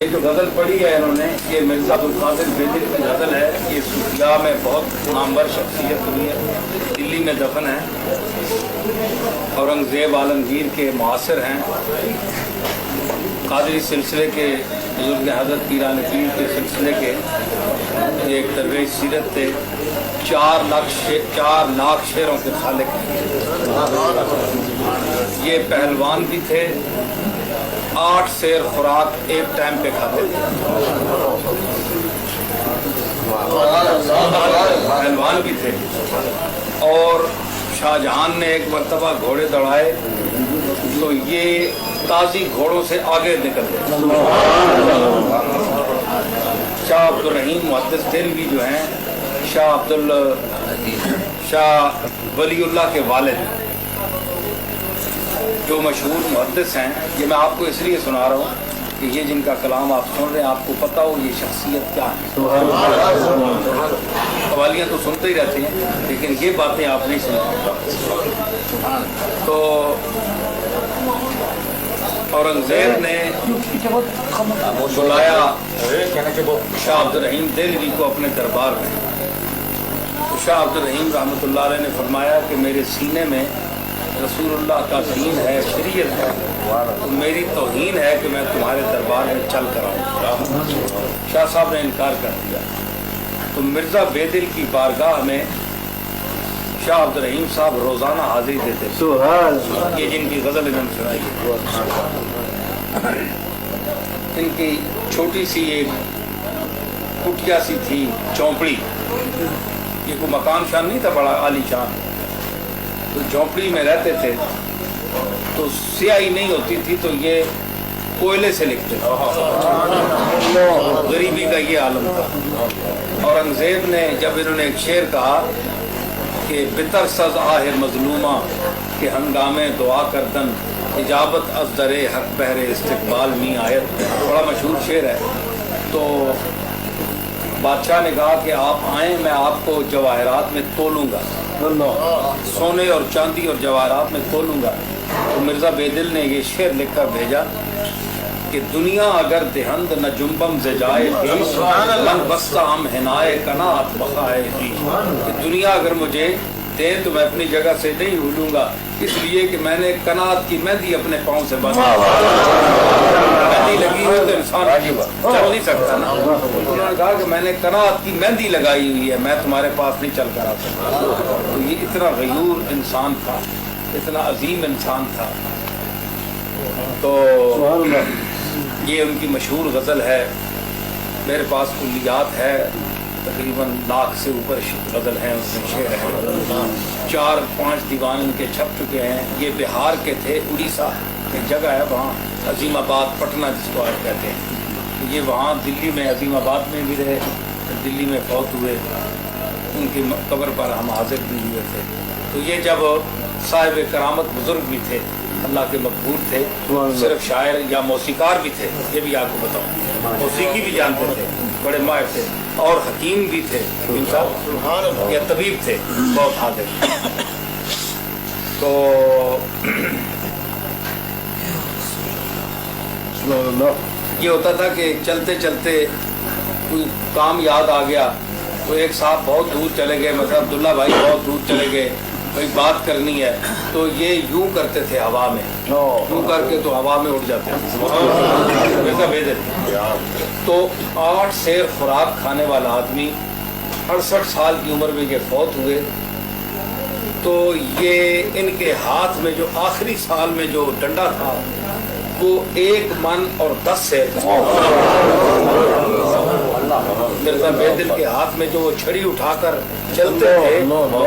یہ جو غزل پڑھی ہے انہوں نے یہ مرزا عبد القادر بیدل کی غزل ہے. یہ صوفیاء میں بہت نامور شخصیت ہوئی ہے, دلی میں دفن ہے, اورنگزیب عالمگیر کے معاصر ہیں, قادری سلسلے کے بزرگ حضرت پیران پیر کے سلسلے کے یہ ایک درویش سیرت تھے. 4 لاکھ شعروں کے خالق ہیں. یہ پہلوان بھی تھے, 8 سیر خوراک ایک ٹائم پہ کھاتے تھے. پہلوان بھی تھے. اور شاہ جہان نے ایک مرتبہ گھوڑے دوڑائے تو یہ تازی گھوڑوں سے آگے نکل گئے. شاہ عبد الرحیم محدث دہلوی جو ہیں شاہ ولی اللہ کے والد جو مشہور محدث ہیں, یہ میں آپ کو اس لیے سنا رہا ہوں کہ یہ جن کا کلام آپ سن رہے ہیں آپ کو پتہ ہو یہ شخصیت کیا ہے. قوالیاں تو سنتے ہی رہتے ہیں لیکن یہ باتیں آپ نہیں سنتے. تو اورنگزیب نے بلایا شاہ عبد الرحیم دہلوی کو اپنے دربار میں. تو شاہ عبد الرحیم رحمۃ اللہ علیہ نے فرمایا کہ میرے سینے میں رسول اللہ کا دین ہے, شریعت ہے, تو میری توہین ہے کہ میں تمہارے دربار میں چل کر آؤں. شاہ صاحب نے انکار کر دیا. تو مرزا بیدل کی بارگاہ میں شاہ عبد الرحیم صاحب روزانہ حاضری دیتے تھے. یہ جن کی غزل انہوں نے سنائی ہے, ان کی چھوٹی سی ایک کٹیا سی تھی چونپڑی. یہ کوئی مکان شان نہیں تھا بڑا عالی شان, تو جھونپڑی میں رہتے تھے. تو سیاہی نہیں ہوتی تھی تو یہ کوئلے سے لکھتے تھے. غریبی کا یہ عالم تھا. اورنگزیب نے جب انہوں نے ایک شعر کہا کہ بتر سز آہ مظلومہ کہ ہنگامے دعا کردن اجابت از در حق بہر استقبال می آیت, بڑا مشہور شعر ہے. تو بادشاہ نے کہا کہ آپ آئیں, میں آپ کو جواہرات میں تولوں گا, سونے اور چاندی اور جواہرات میں تولوں گا. تو مرزا بیدل نے یہ شعر لکھ کر بھیجا کہ دنیا اگر دہند نہ جنبم زجائے تھی من بستہ ہم ہنائے قناعت بخائے تھی. کہ دنیا اگر مجھے دے تو میں اپنی جگہ سے نہیں ہلوں گا, اس لیے کہ میں نے قناعت کی مہندی اپنے پاؤں سے باندھی. مہندی لگی ہوئی تو انسان چل نہیں سکتا نا. انہوں نے کہا کہ میں نے قناعت کی مہندی لگائی ہوئی ہے, میں تمہارے پاس نہیں چل کر آ سکتا. تو یہ اتنا غیور انسان تھا, اتنا عظیم انسان تھا. تو یہ ان کی مشہور غزل ہے. میرے پاس کلیات ہے, تقریباً 1 لاکھ سے اوپر غزل ہیں, اس میں شعر ہیں. 4-5 دیوان ان کے چھپ چکے ہیں. یہ بہار کے تھے, اڑیسہ ایک جگہ ہے وہاں عظیم آباد پٹنہ جس کو آج کہتے ہیں. یہ وہاں دلی میں عظیم آباد میں بھی رہے, دلی میں فوت ہوئے. ان کی قبر پر ہم حاضر بھی ہوئے تھے. تو یہ جب صاحب کرامت بزرگ بھی تھے, اللہ کے مقبول تھے, صرف شاعر یا موسیقار بھی تھے. یہ بھی آپ کو بتاؤں, موسیقی بھی جانتے تھے, بڑے ماہر تھے, اور حکیم بھی تھے. حکیم صاحب یا طبیب تھے, بہت حاضر. تو یہ ہوتا تھا کہ چلتے چلتے کوئی کام یاد آ گیا تو ایک صاحب بہت دور چلے گئے, مثلا عبداللہ بھائی بہت دور چلے گئے, کوئی بات کرنی ہے, تو یہ یوں کرتے تھے ہوا میں, یوں کر کے تو ہوا میں اڑ جاتے تھے. تو 8 سیر خوراک کھانے والا آدمی 68 سال کی عمر میں یہ فوت ہوئے. تو یہ ان کے ہاتھ میں جو آخری سال میں جو ڈنڈا تھا وہ 1 من اور 10 سیر تھا. مرزا بیدل کے ہاتھ میں جو وہ چھڑی اٹھا کر چلتے تھے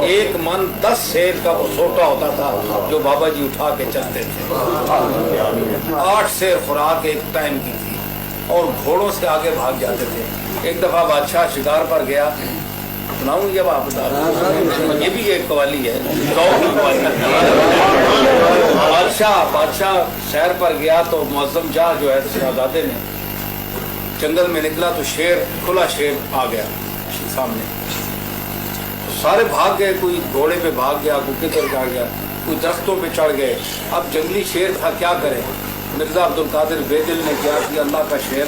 1 من 10 سیر کا وہ سوٹا ہوتا تھا جو بابا جی اٹھا کے چلتے تھے. 8 سیر خوراک ایک ٹائم کی تھی اور گھوڑوں سے آگے بھاگ جاتے تھے. ایک دفعہ بادشاہ شکار پر گیا, سناؤں یہ آپ بتا رہے, یہ بھی ایک قوالی ہے. بادشاہ شہر پر گیا تو معظم جاہ جو ہے شہزادے نے جنگل میں نکلا تو شیر, کھلا شیر آ گیا سامنے. تو سارے بھاگ گئے, کوئی گھوڑے پہ بھاگ گیا, کوئی کدھر جا گیا, کوئی درختوں پہ چڑھ گئے. اب جنگلی شیر تھا, کیا کرے. مرزا عبد القادر بیدل نے کیا کہ اللہ کا شیر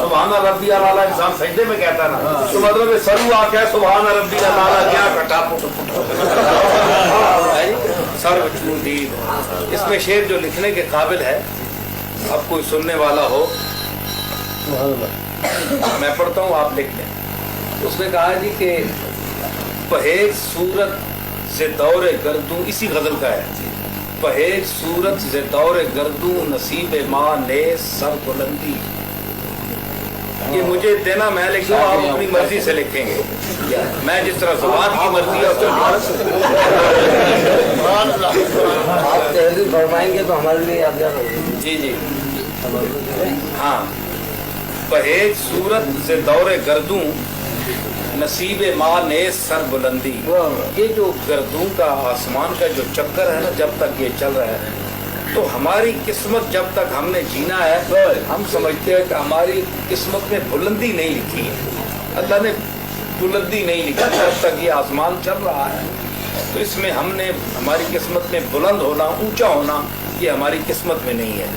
سبحان ربی الاعلیٰ انسان سجدے میں کہتا ہے نا, تو مطلب ہے سرو آ کے سبحان ربی الاعلیٰ کیا کٹا پٹ سر دید. اس میں شعر جو لکھنے کے قابل ہے, اب کوئی سننے والا ہو, میں پڑھتا ہوں آپ لکھ لیں. اس نے کہا جی کہ پہیج صورت سے دور گردوں, اسی غزل کا ہے, پہیج صورت سے دور گردوں نصیب ماں نے سر بلندی. یہ مجھے دینا, میں لکھوں, آپ اپنی مرضی سے لکھیں گے. میں جس طرح زبان کی مرضی ہے آپ تحریر فرمائیں گے تو ہمارے لیے آپ کیا کریں گے؟ جی جی ہاں. پہیج صورت سے دور گردوں نصیب ماں نے سر بلندی. یہ جو گردوں کا آسمان کا جو چکر ہے نا, جب تک یہ چل رہا ہے تو ہماری قسمت جب تک ہم نے جینا ہے, ہم سمجھتے ہیں کہ ہماری قسمت میں بلندی نہیں لکھی ہے. اللہ نے بلندی نہیں لکھی. جب تک یہ آسمان چل رہا ہے تو اس میں ہم نے ہماری قسمت میں بلند ہونا, اونچا ہونا, یہ ہماری قسمت میں نہیں ہے.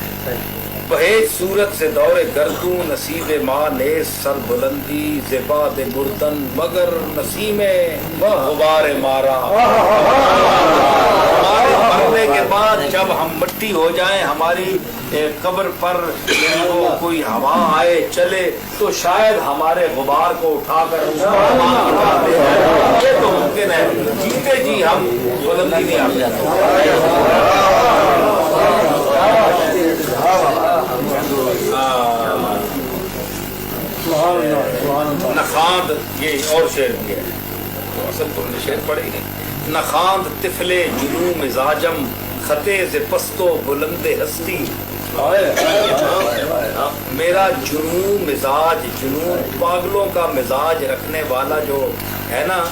پہیج صورت سے دور گردوں نصیب ماں نے سر بلندی. زباد گردن مگر نسیم غبار مارا. ہمارے مرنے کے بعد جب ہم مٹی ہو جائیں, ہماری قبر پر کوئی ہوا آئے چلے تو شاید ہمارے غبار کو اٹھا کر یہ تو ممکن ہے. جیتے جی ہم بلندی نہیں آتے. نخاند, یہ اور شعر بھی ہے, اصل تو نے شعر پڑھے ہی نہیں. نخاند طفل جنوں مزاجم خطے ز پستو بلند ہستی. میرا جنوں مزاج, جنوں پاگلوں کا مزاج رکھنے والا جو ہے نا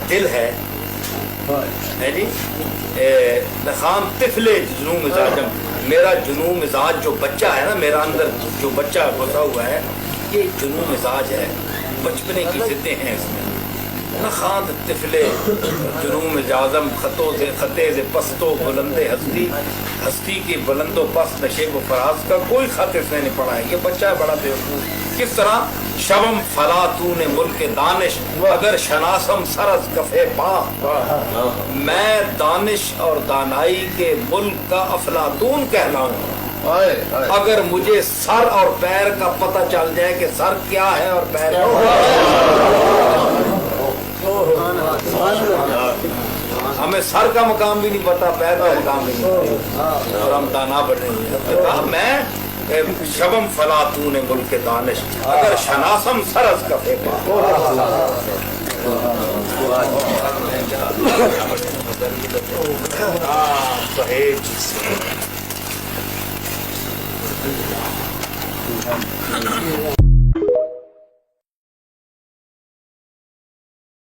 دل ہے جی. نخاند طفل جنوں مزاجم, میرا جنوں مزاج جو بچہ ہے نا, میرا اندر جو بچہ گھسا ہوا ہے, یہ جنوں مزاج ہے, بچپنے کی ضدیں ہیں اس میں. نخاند طفل جنوں مزاجم خطے ز پستو بلند ہستی. ہستی کی بلند و پست نشیب و فراز کا کوئی خط اس نے نہیں پڑھا ہے. یہ بچہ ہے بڑا بیوقوف. کس طرح شبم فلاتون ملک دانش اگر شناسم سرز کفے پا. میں دانش اور دانائی کے ملک کا افلاطون کہلاؤں اگر مجھے سر اور پیر کا پتہ چل جائے کہ سر کیا ہے اور پیر کیا ہے. ہمیں سر کا مقام بھی نہیں پتا, پیر کا مقام بھی نہیں پتا, اور ہم دانا بنے ہوئے ہیں. میں شبم فلاتون ملک دانش اگر شناسم سرز کفے پا.